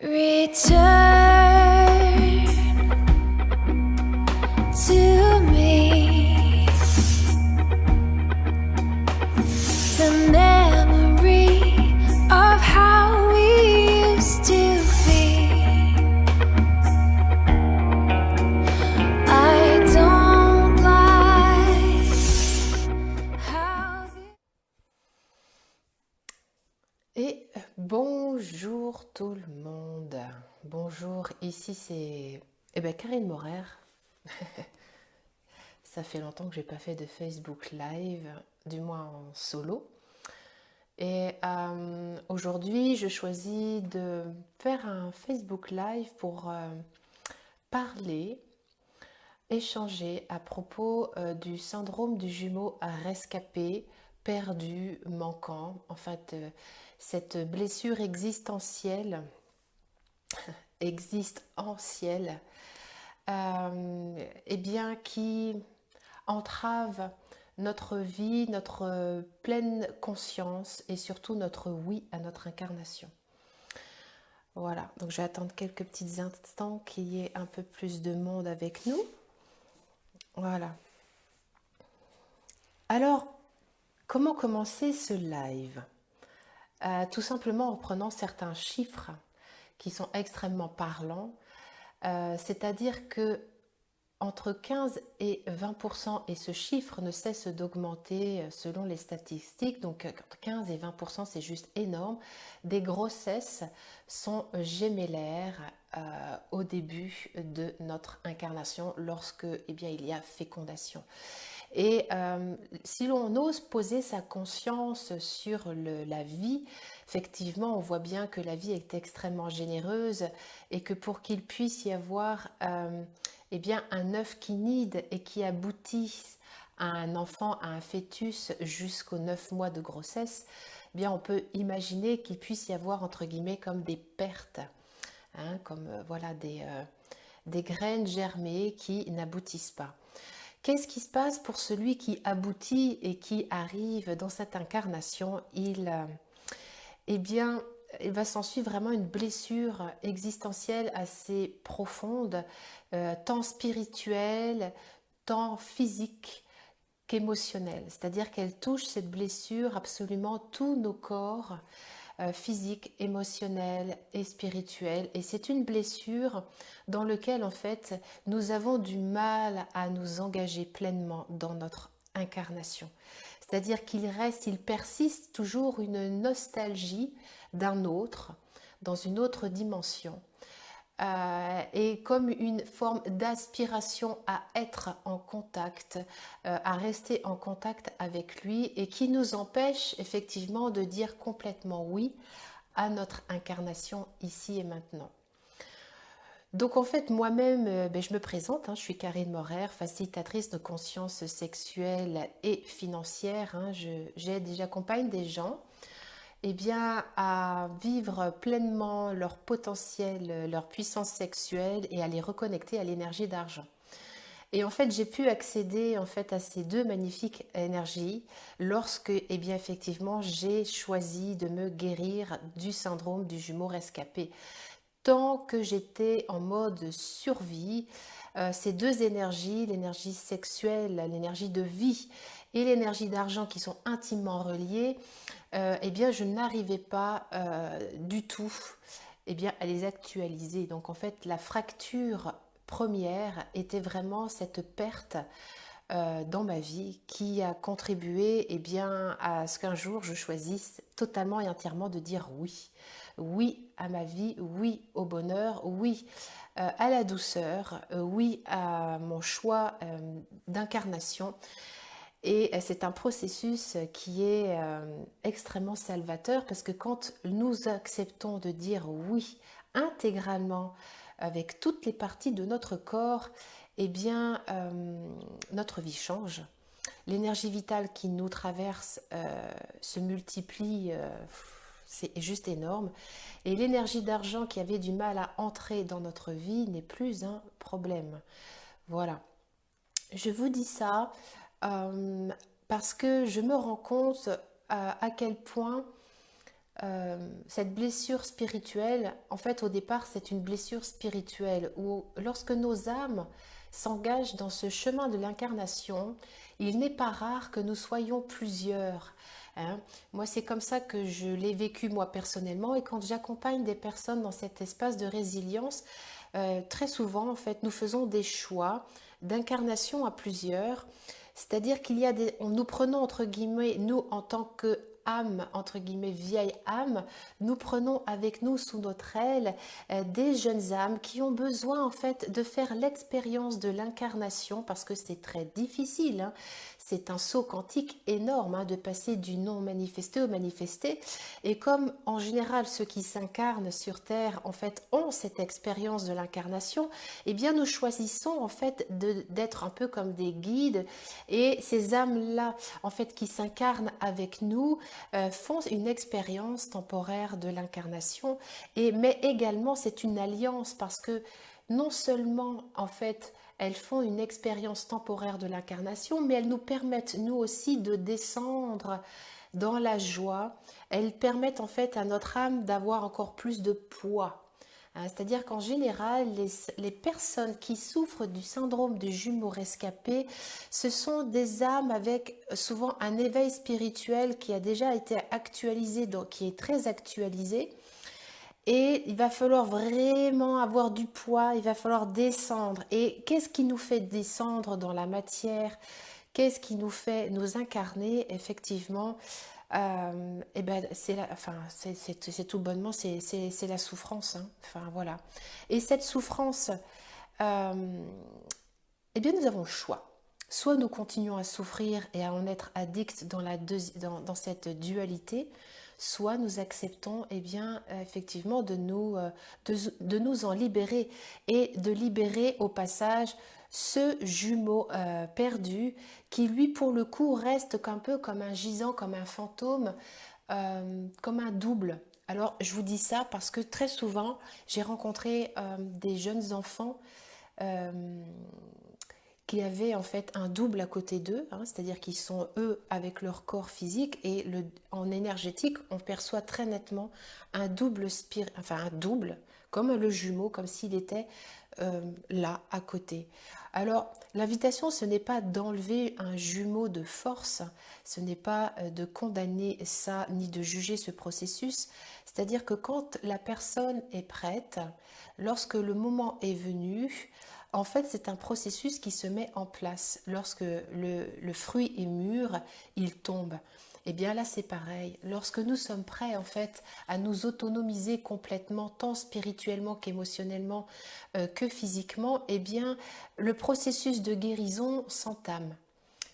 Return to me the memory of how we used to be. I don't like how Et bonjour tout le monde. Bonjour, ici c'est Karine Morer. Ça fait longtemps que j'ai pas fait de Facebook Live, du moins en solo. Et aujourd'hui, je choisis de faire un Facebook Live pour parler, échanger à propos du syndrome du jumeau rescapé, perdu, manquant. En fait, cette blessure existentielle, qui entrave notre vie, notre pleine conscience et surtout notre oui à notre incarnation. Voilà, donc je vais attendre quelques petits instants qu'il y ait un peu plus de monde avec nous. Voilà. Alors, comment commencer ce live? Tout simplement en prenant certains chiffres qui sont extrêmement parlants. C'est-à-dire que entre 15 et 20%, et ce chiffre ne cesse d'augmenter selon les statistiques, donc entre 15 et 20%, c'est juste énorme, des grossesses sont gémellaires au début de notre incarnation lorsque il y a fécondation. Et si l'on ose poser sa conscience sur la vie, effectivement, on voit bien que la vie est extrêmement généreuse et que pour qu'il puisse y avoir un œuf qui nide et qui aboutit à un enfant, à un fœtus jusqu'aux 9 mois de grossesse, on peut imaginer qu'il puisse y avoir entre guillemets comme des pertes, hein, comme des graines germées qui n'aboutissent pas. Qu'est-ce qui se passe pour celui qui aboutit et qui arrive dans cette incarnation? Il va s'en suivre vraiment une blessure existentielle assez profonde, tant spirituelle, tant physique qu'émotionnelle. C'est-à-dire qu'elle touche cette blessure absolument tous nos corps, physique, émotionnel et spirituel. Et c'est une blessure dans laquelle en fait nous avons du mal à nous engager pleinement dans notre incarnation. C'est-à-dire il persiste toujours une nostalgie d'un autre, dans une autre dimension, et comme une forme d'aspiration à être en contact, à rester en contact avec lui, et qui nous empêche effectivement de dire complètement oui à notre incarnation ici et maintenant. Donc en fait moi-même, je me présente, hein, je suis Karine Morer, facilitatrice de conscience sexuelle et financière. J'aide et j'accompagne des gens à vivre pleinement leur potentiel, leur puissance sexuelle et à les reconnecter à l'énergie d'argent. Et en fait, j'ai pu accéder en fait à ces deux magnifiques énergies lorsque, effectivement, j'ai choisi de me guérir du syndrome du jumeau rescapé. Tant que j'étais en mode survie, ces deux énergies, l'énergie sexuelle, l'énergie de vie et l'énergie d'argent qui sont intimement reliées, je n'arrivais pas du tout à les actualiser. Donc en fait, la fracture première était vraiment cette perte dans ma vie qui a contribué à ce qu'un jour je choisisse totalement et entièrement de dire oui. Oui à ma vie, oui au bonheur, oui à la douceur, oui à mon choix d'incarnation. Et c'est un processus qui est extrêmement salvateur parce que quand nous acceptons de dire oui intégralement avec toutes les parties de notre corps, notre vie change. L'énergie vitale qui nous traverse se multiplie, c'est juste énorme. Et l'énergie d'argent qui avait du mal à entrer dans notre vie n'est plus un problème. Voilà. Je vous dis ça parce que je me rends compte à quel point cette blessure spirituelle, en fait, au départ, c'est une blessure spirituelle où lorsque nos âmes s'engagent dans ce chemin de l'incarnation, il n'est pas rare que nous soyons plusieurs. Hein. Moi, c'est comme ça que je l'ai vécu moi personnellement et quand j'accompagne des personnes dans cet espace de résilience, très souvent, en fait, nous faisons des choix d'incarnation à plusieurs. C'est-à-dire qu'il y a nous prenons entre guillemets, nous en tant que âme, entre guillemets, vieille âme, nous prenons avec nous sous notre aile des jeunes âmes qui ont besoin en fait de faire l'expérience de l'incarnation parce que c'est très difficile. Hein. C'est un saut quantique énorme hein, de passer du non manifesté au manifesté. Et comme en général ceux qui s'incarnent sur Terre en fait ont cette expérience de l'incarnation, eh bien nous choisissons en fait d'être un peu comme des guides et ces âmes-là en fait qui s'incarnent avec nous font une expérience temporaire de l'incarnation, mais également c'est une alliance parce que non seulement en fait elles font une expérience temporaire de l'incarnation, mais elles nous permettent nous aussi de descendre dans la joie. Elles permettent en fait à notre âme d'avoir encore plus de poids. C'est-à-dire qu'en général, les personnes qui souffrent du syndrome du jumeau rescapé, ce sont des âmes avec souvent un éveil spirituel qui a déjà été actualisé, donc qui est très actualisé. Et il va falloir vraiment avoir du poids, il va falloir descendre. Et qu'est-ce qui nous fait descendre dans la matière? Qu'est-ce qui nous fait nous incarner effectivement? Et ben c'est tout bonnement, c'est la souffrance. Hein. Enfin voilà. Et cette souffrance, eh bien nous avons le choix. Soit nous continuons à souffrir et à en être addicts dans cette dualité, soit nous acceptons eh bien, effectivement de nous en libérer et de libérer au passage ce jumeau perdu qui lui pour le coup reste un peu comme un gisant, comme un fantôme, comme un double. Alors je vous dis ça parce que très souvent j'ai rencontré des jeunes enfants qui avaient en fait un double à côté d'eux, hein, c'est-à-dire qu'ils sont eux avec leur corps physique et en énergétique on perçoit très nettement un double un double comme le jumeau, comme s'il était là à côté. Alors l'invitation ce n'est pas d'enlever un jumeau de force, ce n'est pas de condamner ça ni de juger ce processus, c'est-à-dire que quand la personne est prête, lorsque le moment est venu, en fait, c'est un processus qui se met en place. Lorsque le fruit est mûr, il tombe. Et bien là, c'est pareil. Lorsque nous sommes prêts, en fait, à nous autonomiser complètement, tant spirituellement qu'émotionnellement, que physiquement, eh bien, le processus de guérison s'entame.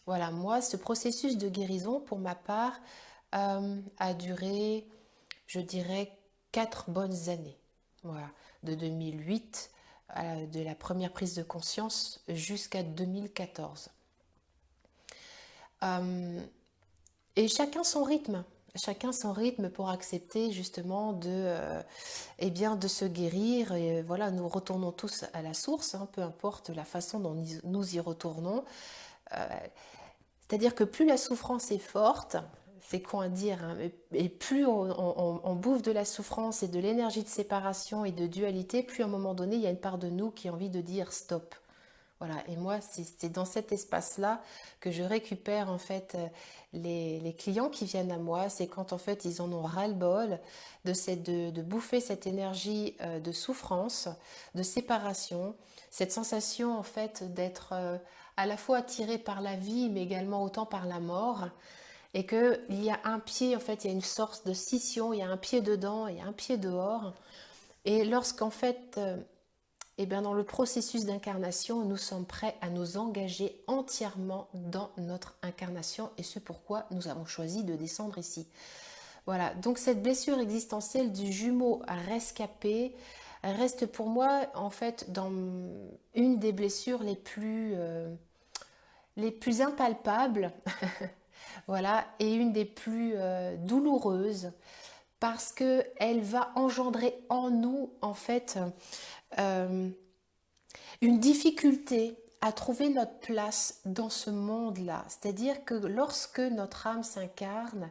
Voilà, moi, ce processus de guérison, pour ma part, a duré, je dirais, 4 bonnes années. Voilà, de 2008 de la première prise de conscience jusqu'à 2014. Et chacun son rythme pour accepter justement eh bien, de se guérir. Et voilà, nous retournons tous à la source, hein, peu importe la façon dont nous y retournons. C'est-à-dire que plus la souffrance est forte, c'est quoi à dire, hein, et plus on bouffe de la souffrance et de l'énergie de séparation et de dualité, plus à un moment donné, il y a une part de nous qui a envie de dire stop. Voilà, et moi, c'est dans cet espace-là que je récupère en fait les clients qui viennent à moi. C'est quand en fait ils en ont ras-le-bol de bouffer cette énergie de souffrance, de séparation, cette sensation en fait d'être à la fois attiré par la vie, mais également autant par la mort. Et qu'il y a un pied, en fait, il y a une sorte de scission, il y a un pied dedans et un pied dehors. Et lorsqu'en fait, eh bien, dans le processus d'incarnation, nous sommes prêts à nous engager entièrement dans notre incarnation et c'est pourquoi nous avons choisi de descendre ici. Voilà, donc cette blessure existentielle du jumeau à rescapé reste pour moi, en fait, dans une des blessures les plus impalpables. Voilà, et une des plus douloureuses parce qu'elle va engendrer en nous en fait une difficulté à trouver notre place dans ce monde-là. C'est-à-dire que lorsque notre âme s'incarne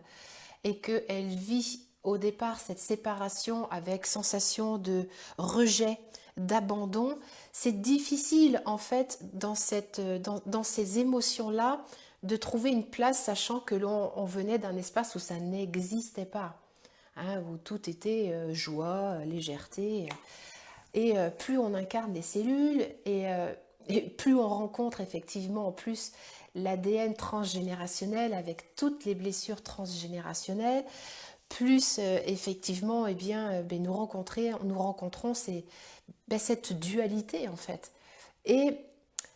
et qu'elle vit au départ cette séparation avec sensation de rejet, d'abandon, c'est difficile en fait dans ces émotions-là de trouver une place, sachant que on venait d'un espace où ça n'existait pas, hein, où tout était joie, légèreté. Et plus on incarne les cellules et plus on rencontre effectivement en plus l'ADN transgénérationnel avec toutes les blessures transgénérationnelles, plus effectivement eh bien, nous rencontrons cette dualité en fait. Et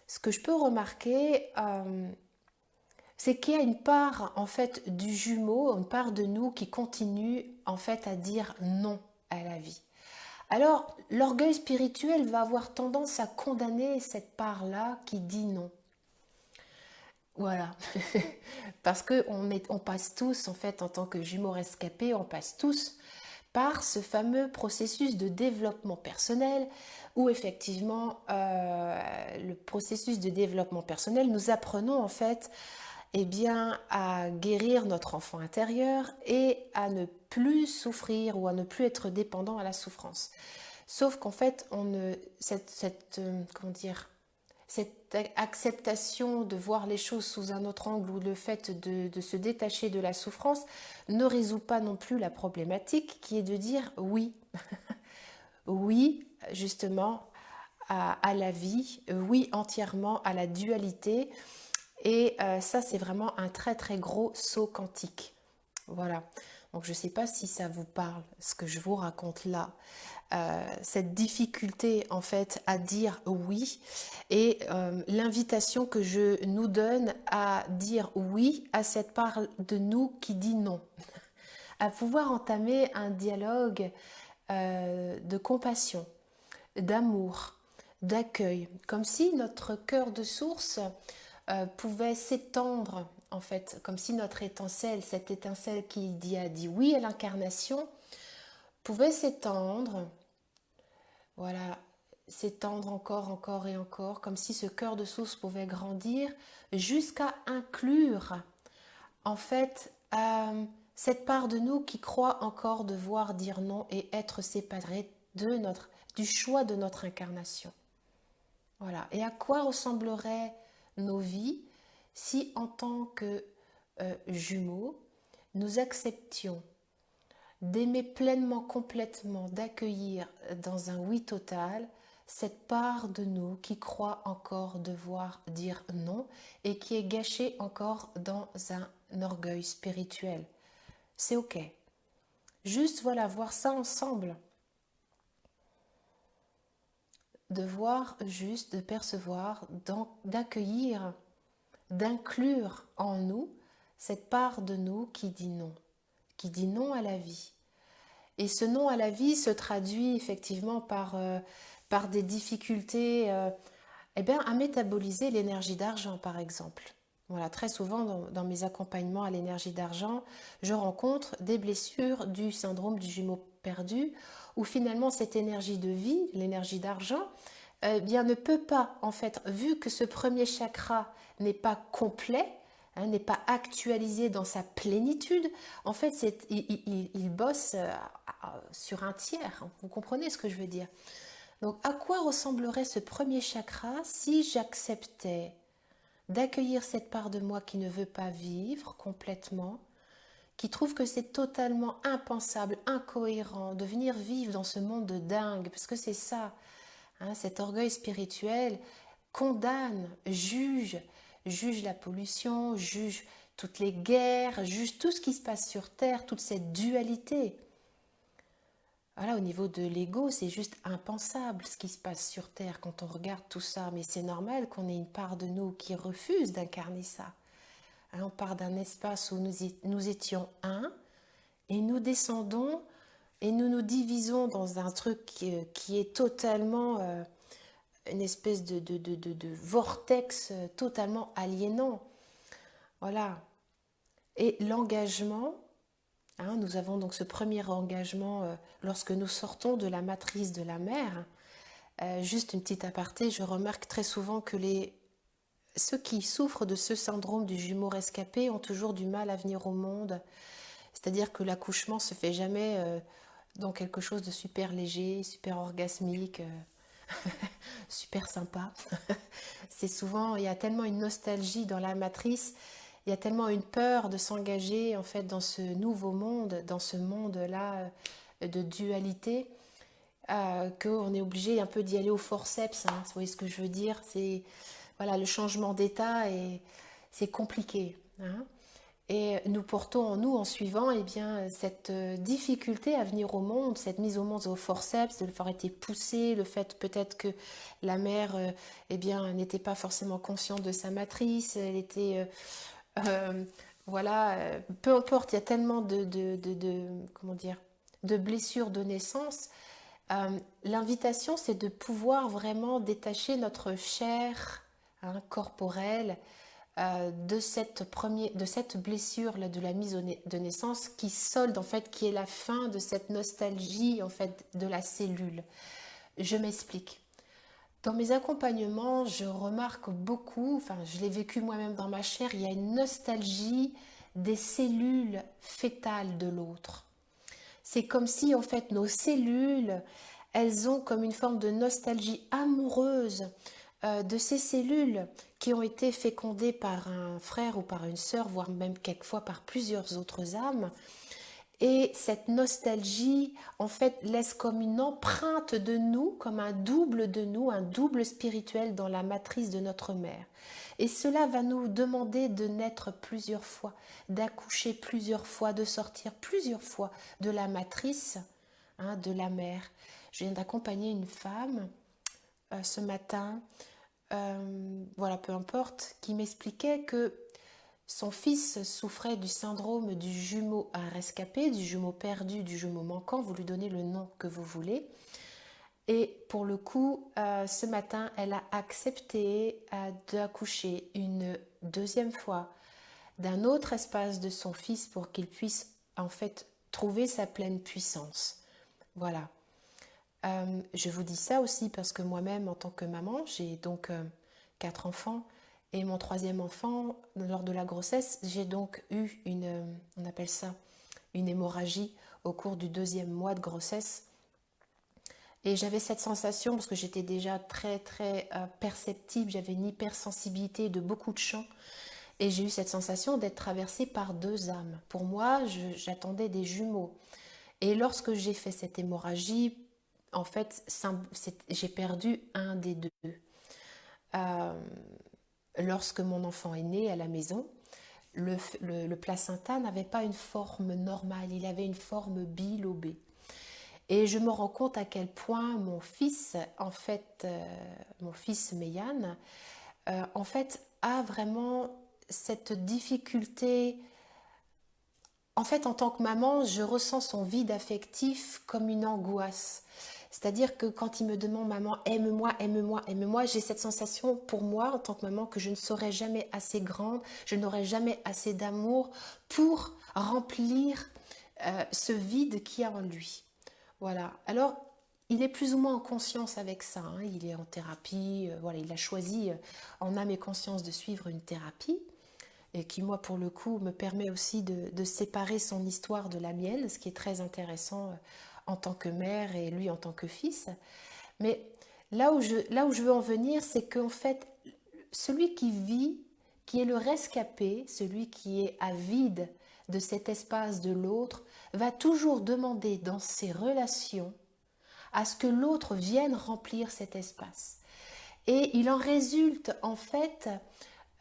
ce que je peux remarquer, c'est qu'il y a une part en fait du jumeau, une part de nous qui continue en fait à dire non à la vie. Alors, l'orgueil spirituel va avoir tendance à condamner cette part-là qui dit non. Voilà, parce que on passe tous, en fait, en tant que jumeaux rescapés, on passe tous par ce fameux processus de développement personnel où effectivement, le processus de développement personnel, nous apprenons en fait eh bien, à guérir notre enfant intérieur et à ne plus souffrir ou à ne plus être dépendant à la souffrance. Sauf qu'en fait, comment dire, cette acceptation de voir les choses sous un autre angle ou le fait de se détacher de la souffrance ne résout pas non plus la problématique qui est de dire oui, oui justement à la vie, oui entièrement à la dualité. Et ça, c'est vraiment un très très gros saut quantique. Voilà. Donc je ne sais pas si ça vous parle, ce que je vous raconte là. Cette difficulté en fait à dire oui et l'invitation que je nous donne à dire oui à cette part de nous qui dit non. À pouvoir entamer un dialogue de compassion, d'amour, d'accueil, comme si notre cœur de source pouvait s'étendre en fait, comme si notre étincelle, cette étincelle qui a dit oui à l'incarnation, pouvait s'étendre, voilà, s'étendre encore et encore, comme si ce cœur de source pouvait grandir jusqu'à inclure en fait cette part de nous qui croit encore devoir dire non et être séparée du choix de notre incarnation. Voilà. Et à quoi ressembleraient nos vies si en tant que jumeaux, nous acceptions d'aimer pleinement, complètement, d'accueillir dans un oui total cette part de nous qui croit encore devoir dire non et qui est gâchée encore dans un orgueil spirituel. C'est ok. Juste voilà, voir ça ensemble. De voir juste, de percevoir, d'accueillir, d'inclure en nous cette part de nous qui dit non à la vie. Et ce non à la vie se traduit effectivement par des difficultés à métaboliser l'énergie d'argent par exemple. Voilà, très souvent dans mes accompagnements à l'énergie d'argent, je rencontre des blessures du syndrome du jumeau perdu où finalement cette énergie de vie, l'énergie d'argent, ne peut pas, en fait, vu que ce premier chakra n'est pas complet, n'est pas actualisé dans sa plénitude, en fait, il bosse sur un tiers. Vous comprenez ce que je veux dire? Donc, à quoi ressemblerait ce premier chakra si j'acceptais d'accueillir cette part de moi qui ne veut pas vivre complètement, qui trouve que c'est totalement impensable, incohérent de venir vivre dans ce monde de dingue, parce que c'est ça, cet orgueil spirituel condamne, juge la pollution, juge toutes les guerres, juge tout ce qui se passe sur Terre, toute cette dualité. Voilà, au niveau de l'ego, c'est juste impensable ce qui se passe sur Terre quand on regarde tout ça. Mais c'est normal qu'on ait une part de nous qui refuse d'incarner ça. On part d'un espace où nous étions un et nous descendons et nous nous divisons dans un truc qui est totalement une espèce de vortex totalement aliénant. Voilà. Et l'engagement, nous avons donc ce premier engagement lorsque nous sortons de la matrice de la mère. Juste une petite aparté, je remarque très souvent que ceux qui souffrent de ce syndrome du jumeau rescapé ont toujours du mal à venir au monde. C'est-à-dire que l'accouchement se fait jamais dans quelque chose de super léger, super orgasmique, super sympa. C'est souvent, il y a tellement une nostalgie dans la matrice, il y a tellement une peur de s'engager en fait dans ce nouveau monde, dans ce monde-là de dualité, qu'on est obligé un peu d'y aller au forceps, hein, vous voyez ce que je veux dire? C'est voilà, le changement d'état et c'est compliqué, hein. Et nous portons en nous, en suivant, eh bien, cette difficulté à venir au monde, cette mise au monde au forceps, de le faire été poussé, le fait peut-être que la mère, eh bien, n'était pas forcément consciente de sa matrice, elle était, euh, voilà, peu importe, il y a tellement comment dire, de blessures de naissance. L'invitation, c'est de pouvoir vraiment détacher notre chair, hein, corporelle de cette blessure là, de la mise de naissance qui solde en fait, qui est la fin de cette nostalgie en fait de la cellule. Je m'explique. Dans mes accompagnements, je remarque beaucoup, enfin je l'ai vécu moi-même dans ma chair, il y a une nostalgie des cellules fétales de l'autre. C'est comme si en fait nos cellules, elles ont comme une forme de nostalgie amoureuse de ces cellules qui ont été fécondées par un frère ou par une sœur, voire même quelquefois par plusieurs autres âmes. Et cette nostalgie, en fait, laisse comme une empreinte de nous, comme un double de nous, un double spirituel dans la matrice de notre mère. Et cela va nous demander de naître plusieurs fois, d'accoucher plusieurs fois, de sortir plusieurs fois de la matrice, hein, de la mère. Je viens d'accompagner une femme ce matin, voilà, peu importe, qui m'expliquait que son fils souffrait du syndrome du jumeau à rescapé, du jumeau perdu, du jumeau manquant, vous lui donnez le nom que vous voulez. Et pour le coup, ce matin, elle a accepté d'accoucher une deuxième fois d'un autre espace de son fils pour qu'il puisse en fait trouver sa pleine puissance. Voilà. Je vous dis ça aussi parce que moi-même, en tant que maman, j'ai donc 4 enfants et mon troisième enfant, lors de la grossesse, j'ai donc eu on appelle ça une hémorragie au cours du 2e mois de grossesse. Et j'avais cette sensation, parce que j'étais déjà très très perceptible, j'avais une hypersensibilité de beaucoup de champs, et j'ai eu cette sensation d'être traversée par 2 âmes. Pour moi, j'attendais des jumeaux. Et lorsque j'ai fait cette hémorragie, en fait, j'ai perdu un des 2. Lorsque mon enfant est né à la maison, le placenta n'avait pas une forme normale, il avait une forme bilobée. Et je me rends compte à quel point mon fils, en fait, mon fils Meyane, en fait, a vraiment cette difficulté. En fait, en tant que maman, je ressens son vide affectif comme une angoisse. C'est-à-dire que quand il me demande maman, aime-moi, aime-moi, aime-moi, j'ai cette sensation pour moi en tant que maman que je ne serai jamais assez grande, je n'aurai jamais assez d'amour pour remplir ce vide qu'il y a en lui. Voilà. Alors, il est plus ou moins en conscience avec ça, hein. Il est en thérapie, voilà, il a choisi en âme et conscience de suivre une thérapie et qui, moi, pour le coup, me permet aussi de séparer son histoire de la mienne, ce qui est très intéressant en tant que mère et lui en tant que fils. Mais là où je veux en venir, c'est qu'en fait, celui qui vit, qui est le rescapé, celui qui est avide de cet espace de l'autre, va toujours demander dans ses relations à ce que l'autre vienne remplir cet espace. Et il en résulte en fait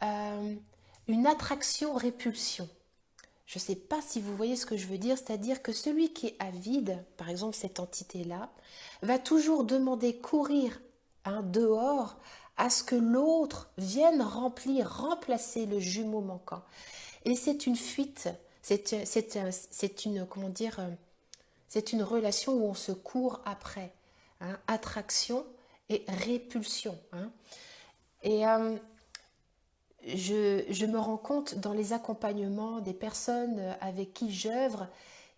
une attraction-répulsion. Je ne sais pas si vous voyez ce que je veux dire, c'est-à-dire que celui qui est avide, par exemple cette entité-là, va toujours demander courir dehors à ce que l'autre vienne remplacer le jumeau manquant. Et c'est une fuite, c'est une, comment dire, c'est une relation où on se court après, hein, attraction et répulsion. Hein. Et je me rends compte dans les accompagnements des personnes avec qui j'œuvre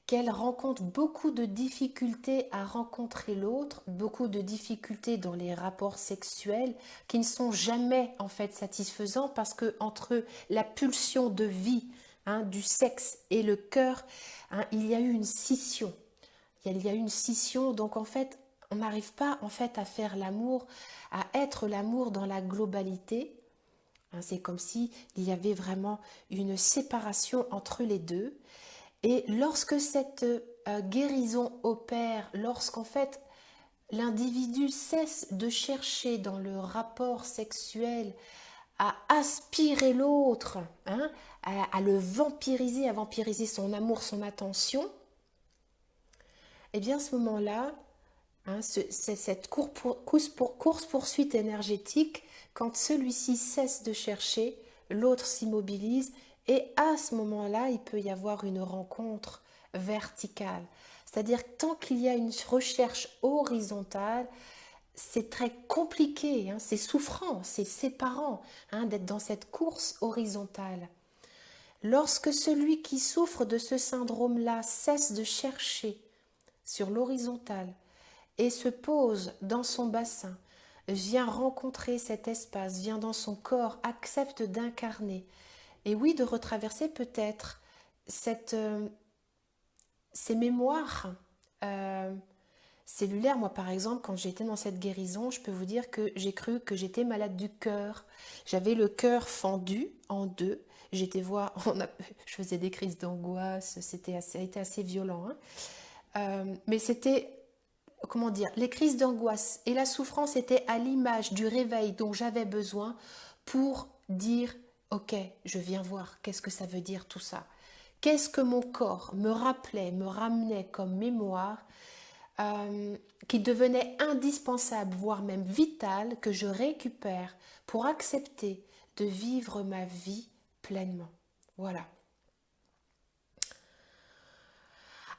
qu'elles rencontrent beaucoup de difficultés à rencontrer l'autre, beaucoup de difficultés dans les rapports sexuels qui ne sont jamais en fait satisfaisants parce que entre la pulsion de vie, hein, du sexe et le cœur, hein, il y a eu une scission. Il y a eu une scission, donc en fait, on n'arrive pas en fait à faire l'amour, à être l'amour dans la globalité. Hein, c'est comme si il y avait vraiment une séparation entre les deux. Et lorsque cette guérison opère, lorsqu'en fait l'individu cesse de chercher dans le rapport sexuel à aspirer l'autre, hein, à le vampiriser, à vampiriser son amour, son attention, et bien à ce moment-là, hein, c'est cette course-poursuite énergétique, quand celui-ci cesse de chercher, l'autre s'immobilise et à ce moment-là, il peut y avoir une rencontre verticale. C'est-à-dire tant qu'il y a une recherche horizontale, c'est très compliqué, hein, c'est souffrant, c'est séparant, hein, d'être dans cette course horizontale. Lorsque celui qui souffre de ce syndrome-là cesse de chercher sur l'horizontale et se pose dans son bassin, vient rencontrer cet espace, vient dans son corps, accepte d'incarner, et oui, de retraverser peut-être ces mémoires cellulaires. Moi, par exemple, quand j'étais dans cette guérison, je peux vous dire que j'ai cru que j'étais malade du cœur. J'avais le cœur fendu en deux. Je faisais des crises d'angoisse, ça a été assez violent, hein. Mais c'était, comment dire, les crises d'angoisse et la souffrance étaient à l'image du réveil dont j'avais besoin pour dire, ok, je viens voir, qu'est-ce que ça veut dire tout ça? Qu'est-ce que mon corps me rappelait, me ramenait comme mémoire, qui devenait indispensable, voire même vital, que je récupère pour accepter de vivre ma vie pleinement. Voilà.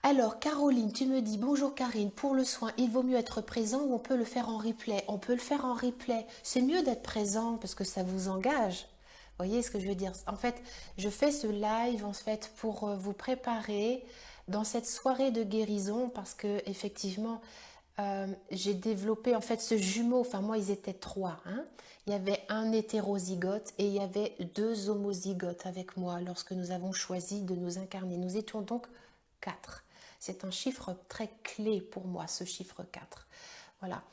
Alors, Caroline, tu me dis, bonjour Karine, pour le soin, il vaut mieux être présent ou on peut le faire en replay? On peut le faire en replay. C'est mieux d'être présent parce que ça vous engage. Vous voyez ce que je veux dire? En fait, je fais ce live en fait pour vous préparer dans cette soirée de guérison parce que effectivement, j'ai développé en fait ce jumeau. Enfin, moi, ils étaient trois, hein. Il y avait un hétérozygote et il y avait deux homozygotes avec moi lorsque nous avons choisi de nous incarner. Nous étions donc 4. C'est un chiffre très clé pour moi, ce chiffre 4. Voilà.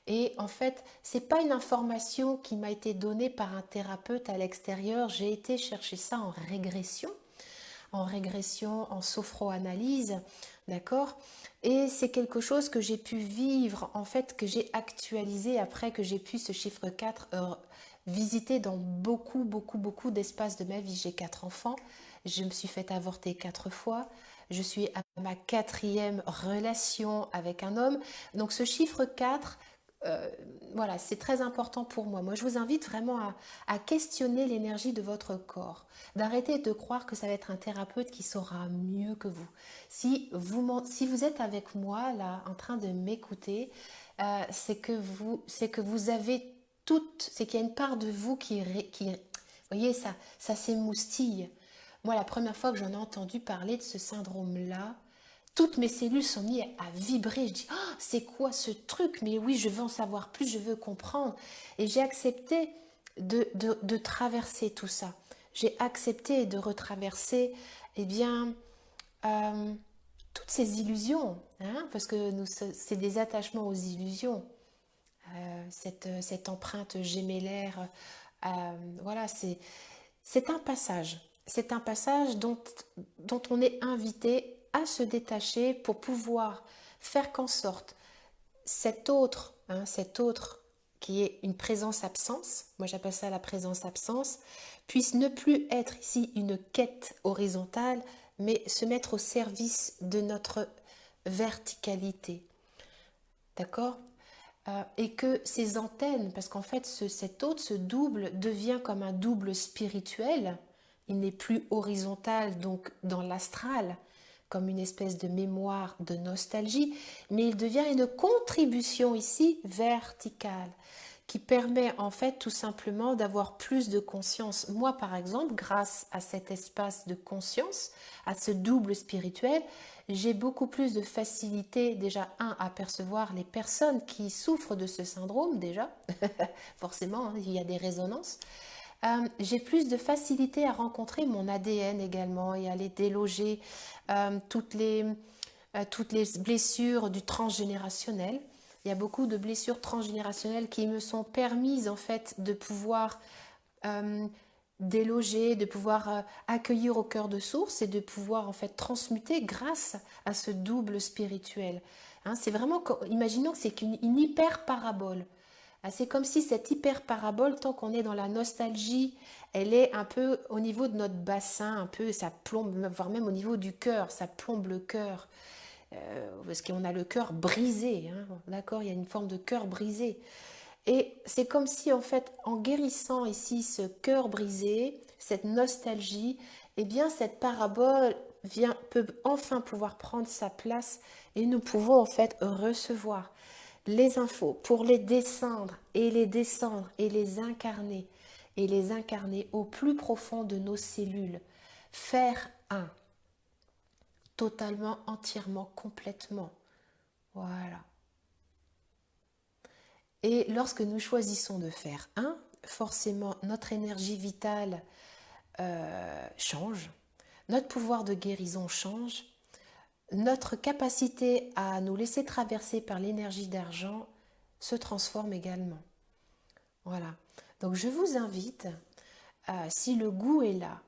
Et en fait, ce n'est pas une information qui m'a été donnée par un thérapeute à l'extérieur. J'ai été chercher ça en régression, en sophroanalyse, d'accord? Et c'est quelque chose que j'ai pu vivre, en fait, que j'ai actualisé après que j'ai pu ce chiffre 4 visiter dans beaucoup d'espaces de ma vie. J'ai 4 enfants, je me suis fait avorter 4 fois, je suis à ma 4e relation avec un homme. Donc ce chiffre 4, voilà, c'est très important pour moi. Moi, je vous invite vraiment à questionner l'énergie de votre corps, d'arrêter de croire que ça va être un thérapeute qui saura mieux que vous. Si vous êtes avec moi, là, en train de m'écouter, c'est que vous avez c'est qu'il y a une part de vous vous voyez, ça s'émoustille. Moi, la première fois que j'en ai entendu parler de ce syndrome-là, toutes mes cellules sont mises à vibrer. Je dis, oh, c'est quoi ce truc? Mais oui, je veux en savoir plus, je veux comprendre. Et j'ai accepté de traverser tout ça. J'ai accepté de retraverser, eh bien, toutes ces illusions, hein, parce que c'est des attachements aux illusions. Cette empreinte gémellaire, voilà, c'est un passage. C'est un passage dont on est invité à se détacher pour pouvoir faire qu'en sorte cet autre qui est une présence-absence, moi j'appelle ça la présence-absence, puisse ne plus être ici une quête horizontale, mais se mettre au service de notre verticalité. D'accord? Et que ces antennes, parce qu'en fait cet autre, ce double, devient comme un double spirituel. Il n'est plus horizontal, donc dans l'astral, comme une espèce de mémoire de nostalgie, mais il devient une contribution ici verticale, qui permet en fait tout simplement d'avoir plus de conscience. Moi par exemple, grâce à cet espace de conscience, à ce double spirituel, j'ai beaucoup plus de facilité déjà, à percevoir les personnes qui souffrent de ce syndrome déjà, forcément, hein, il y a des résonances, J'ai plus de facilité à rencontrer mon ADN également et à les déloger toutes les blessures du transgénérationnel. Il y a beaucoup de blessures transgénérationnelles qui me sont permises en fait de pouvoir euh, déloger, de pouvoir accueillir au cœur de source et de pouvoir en fait transmuter grâce à ce double spirituel. Hein, c'est vraiment, imaginons que c'est une hyper parabole. Ah, c'est comme si cette hyper parabole, tant qu'on est dans la nostalgie, elle est un peu au niveau de notre bassin, un peu, ça plombe, voire même au niveau du cœur, ça plombe le cœur. Parce qu'on a le cœur brisé, hein, d'accord, il y a une forme de cœur brisé. Et c'est comme si, en fait, en guérissant ici ce cœur brisé, cette nostalgie, eh bien, cette parabole peut enfin pouvoir prendre sa place et nous pouvons, en fait, recevoir les infos pour les descendre et les descendre et les incarner au plus profond de nos cellules. Faire un, totalement, entièrement, complètement. Voilà. Et lorsque nous choisissons de faire un, forcément notre énergie vitale change, notre pouvoir de guérison change, notre capacité à nous laisser traverser par l'énergie d'argent se transforme également. Voilà. Donc je vous invite, si le goût est là,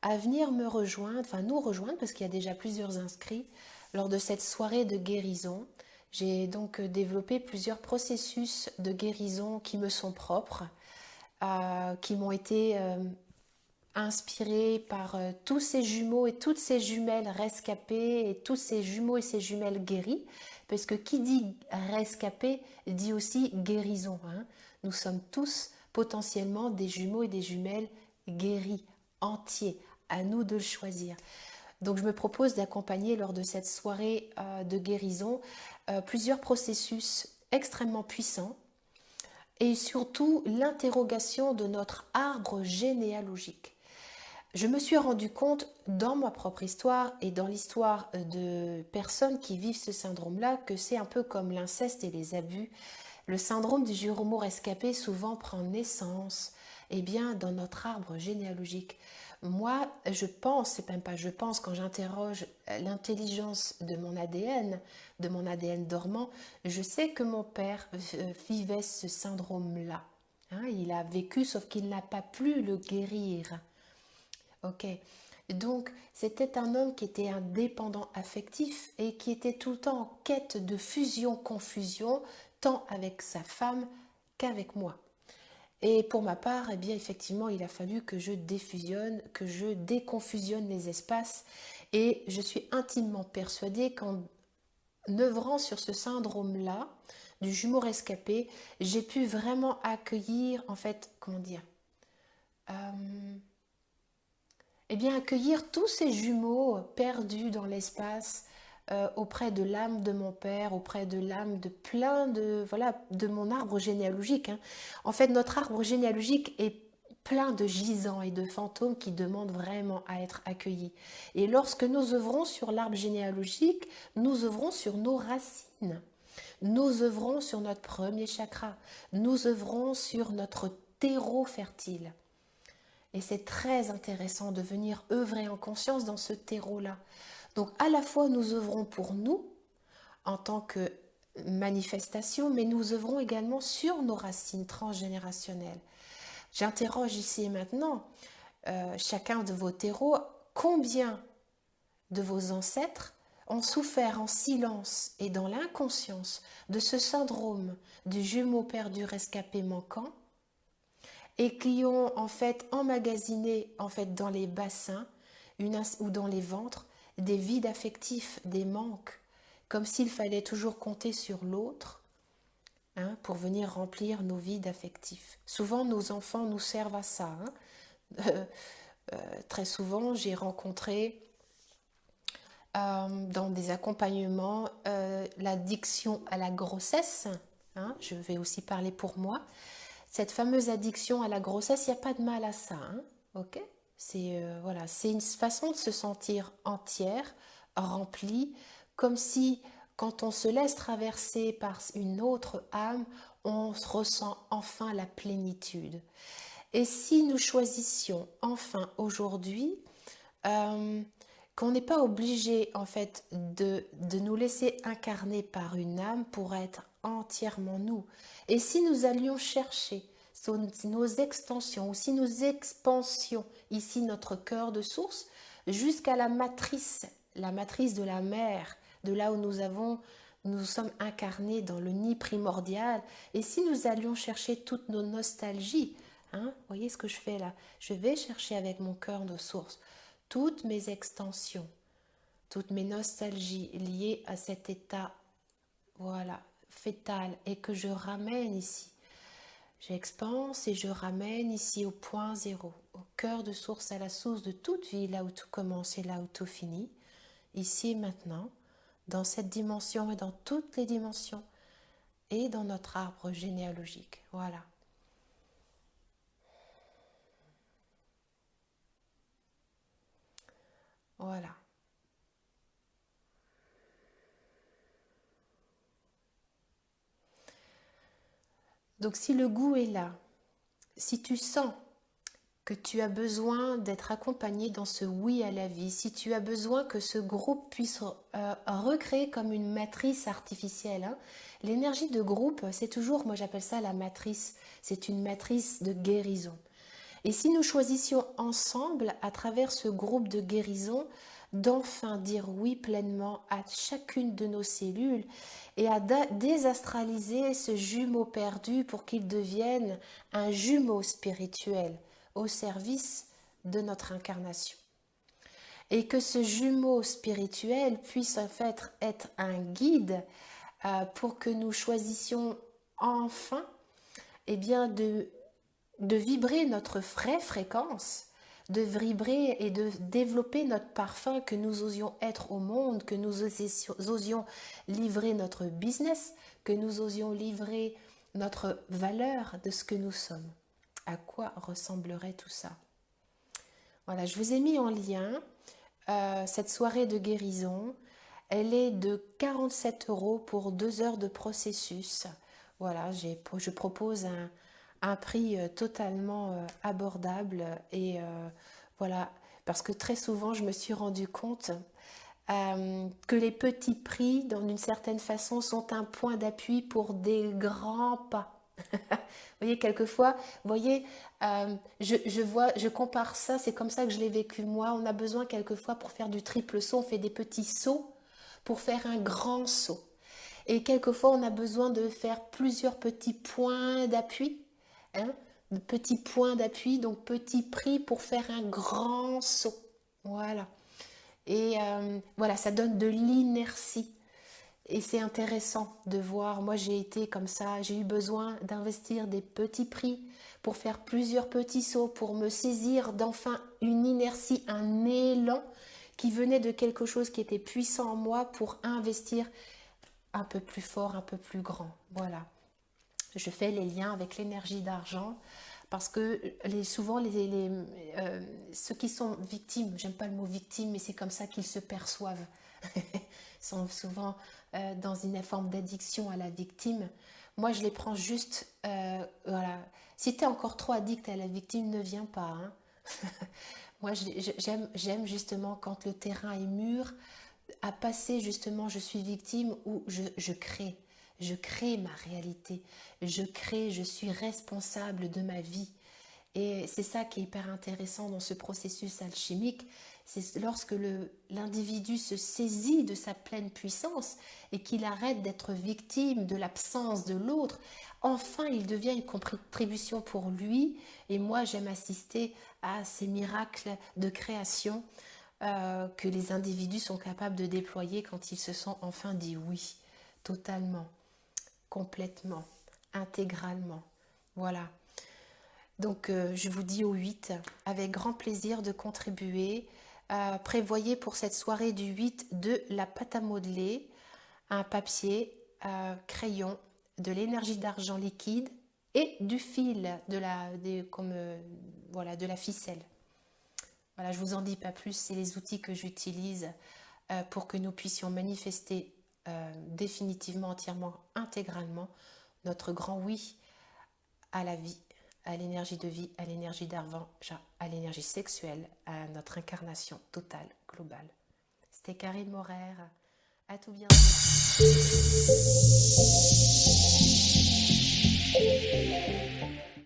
à venir me rejoindre, enfin nous rejoindre, parce qu'il y a déjà plusieurs inscrits, lors de cette soirée de guérison. J'ai donc développé plusieurs processus de guérison qui me sont propres, qui m'ont été inspirés par tous ces jumeaux et toutes ces jumelles rescapées et tous ces jumeaux et ces jumelles guéris, parce que qui dit rescapé dit aussi guérison. Hein. Nous sommes tous potentiellement des jumeaux et des jumelles guéris, entiers, à nous de le choisir. Donc je me propose d'accompagner lors de cette soirée de guérison plusieurs processus extrêmement puissants et surtout l'interrogation de notre arbre généalogique. Je me suis rendu compte dans ma propre histoire et dans l'histoire de personnes qui vivent ce syndrome-là que c'est un peu comme l'inceste et les abus. Le syndrome du jumeau rescapé souvent prend naissance dans notre arbre généalogique. Moi, je pense, c'est même pas je pense, quand j'interroge l'intelligence de mon ADN dormant, je sais que mon père vivait ce syndrome-là. Hein, il a vécu, sauf qu'il n'a pas pu le guérir. Ok. Donc, c'était un homme qui était indépendant affectif et qui était tout le temps en quête de fusion-confusion, tant avec sa femme qu'avec moi. Et pour ma part, eh bien, effectivement, il a fallu que je défusionne, que je déconfusionne les espaces. Et je suis intimement persuadée qu'en œuvrant sur ce syndrome-là, du jumeau rescapé, j'ai pu vraiment accueillir, en fait, comment dire, accueillir tous ces jumeaux perdus dans l'espace, auprès de l'âme de mon père, auprès de l'âme de plein de, voilà, de mon arbre généalogique. Hein. En fait, notre arbre généalogique est plein de gisants et de fantômes qui demandent vraiment à être accueillis. Et lorsque nous œuvrons sur l'arbre généalogique, nous œuvrons sur nos racines. Nous œuvrons sur notre premier chakra. Nous œuvrons sur notre terreau fertile. Et c'est très intéressant de venir œuvrer en conscience dans ce terreau-là. Donc à la fois nous œuvrons pour nous en tant que manifestation, mais nous œuvrons également sur nos racines transgénérationnelles. J'interroge ici et maintenant chacun de vos terreaux, combien de vos ancêtres ont souffert en silence et dans l'inconscience de ce syndrome du jumeau perdu rescapé manquant et qui ont en fait emmagasiné en fait dans les bassins ou dans les ventres des vides affectifs, des manques, comme s'il fallait toujours compter sur l'autre hein, pour venir remplir nos vides affectifs. Souvent, nos enfants nous servent à ça. Hein. Très souvent, j'ai rencontré dans des accompagnements l'addiction à la grossesse. Hein, je vais aussi parler pour moi. Cette fameuse addiction à la grossesse, il n'y a pas de mal à ça. Hein, ok ? C'est voilà, c'est une façon de se sentir entière, remplie, comme si quand on se laisse traverser par une autre âme, on ressent enfin la plénitude. Et si nous choisissions enfin aujourd'hui qu'on n'est pas obligé en fait de nous laisser incarner par une âme pour être entièrement nous. Et si nous allions chercher nos extensions ou si nous expansions ici notre cœur de source jusqu'à la matrice de la mer, de là où nous sommes incarnés dans le nid primordial, et si nous allions chercher toutes nos nostalgies, hein, voyez ce que je fais là, je vais chercher avec mon cœur de source toutes mes extensions, toutes mes nostalgies liées à cet état, voilà, fœtal, et que je ramène ici. J'expanse et je ramène ici au point zéro, au cœur de source, à la source de toute vie, là où tout commence et là où tout finit, ici et maintenant, dans cette dimension et dans toutes les dimensions, et dans notre arbre généalogique. Voilà. Voilà. Donc si le goût est là, si tu sens que tu as besoin d'être accompagné dans ce oui à la vie, si tu as besoin que ce groupe puisse recréer comme une matrice artificielle, hein. L'énergie de groupe, c'est toujours, moi j'appelle ça la matrice, c'est une matrice de guérison. Et si nous choisissions ensemble, à travers ce groupe de guérison, d'enfin dire oui pleinement à chacune de nos cellules et à désastraliser ce jumeau perdu pour qu'il devienne un jumeau spirituel au service de notre incarnation. Et que ce jumeau spirituel puisse en fait être un guide pour que nous choisissions enfin eh bien, de vibrer notre vraie fréquence, de vibrer et de développer notre parfum, que nous osions être au monde, que nous osions livrer notre business, que nous osions livrer notre valeur de ce que nous sommes. À quoi ressemblerait tout ça? Voilà, je vous ai mis en lien cette soirée de guérison. Elle est de 47 € pour 2 heures de processus. Voilà, je propose un prix totalement abordable et voilà, parce que très souvent je me suis rendu compte que les petits prix, d'une certaine façon, sont un point d'appui pour des grands pas. Vous voyez, quelquefois, vous voyez, je compare ça, c'est comme ça que je l'ai vécu moi. On a besoin quelquefois pour faire du triple saut, on fait des petits sauts pour faire un grand saut. Et quelquefois, on a besoin de faire plusieurs petits points d'appui, hein, de petits points d'appui, donc petits prix pour faire un grand saut. Voilà. Et voilà, ça donne de l'inertie. Et c'est intéressant de voir, moi j'ai été comme ça, j'ai eu besoin d'investir des petits prix pour faire plusieurs petits sauts, pour me saisir d'enfin une inertie, un élan qui venait de quelque chose qui était puissant en moi pour investir un peu plus fort, un peu plus grand. Voilà. Je fais les liens avec l'énergie d'argent parce que souvent ceux qui sont victimes, j'aime pas le mot victime, mais c'est comme ça qu'ils se perçoivent, sont souvent dans une forme d'addiction à la victime. Moi, je les prends juste, voilà. Si tu es encore trop addict à la victime, ne viens pas. Hein. Moi, j'aime justement quand le terrain est mûr, à passer justement, je suis victime ou je crée. Je crée ma réalité. Je crée, je suis responsable de ma vie. Et c'est ça qui est hyper intéressant dans ce processus alchimique, c'est lorsque l'individu se saisit de sa pleine puissance et qu'il arrête d'être victime de l'absence de l'autre, enfin il devient une contribution pour lui. Et moi j'aime assister à ces miracles de création que les individus sont capables de déployer quand ils se sont enfin dit oui, totalement, complètement, intégralement. Voilà. Donc je vous dis au 8, avec grand plaisir de contribuer. Prévoyez pour cette soirée du 8 de la pâte à modeler, un papier, crayon, de l'énergie d'argent liquide et du fil, voilà, de la ficelle. Voilà, je ne vous en dis pas plus, c'est les outils que j'utilise pour que nous puissions manifester définitivement, entièrement, intégralement notre grand oui à la vie, à l'énergie de vie, à l'énergie d'avant, à l'énergie sexuelle, à notre incarnation totale, globale. C'était Karine Morer. À tout bientôt.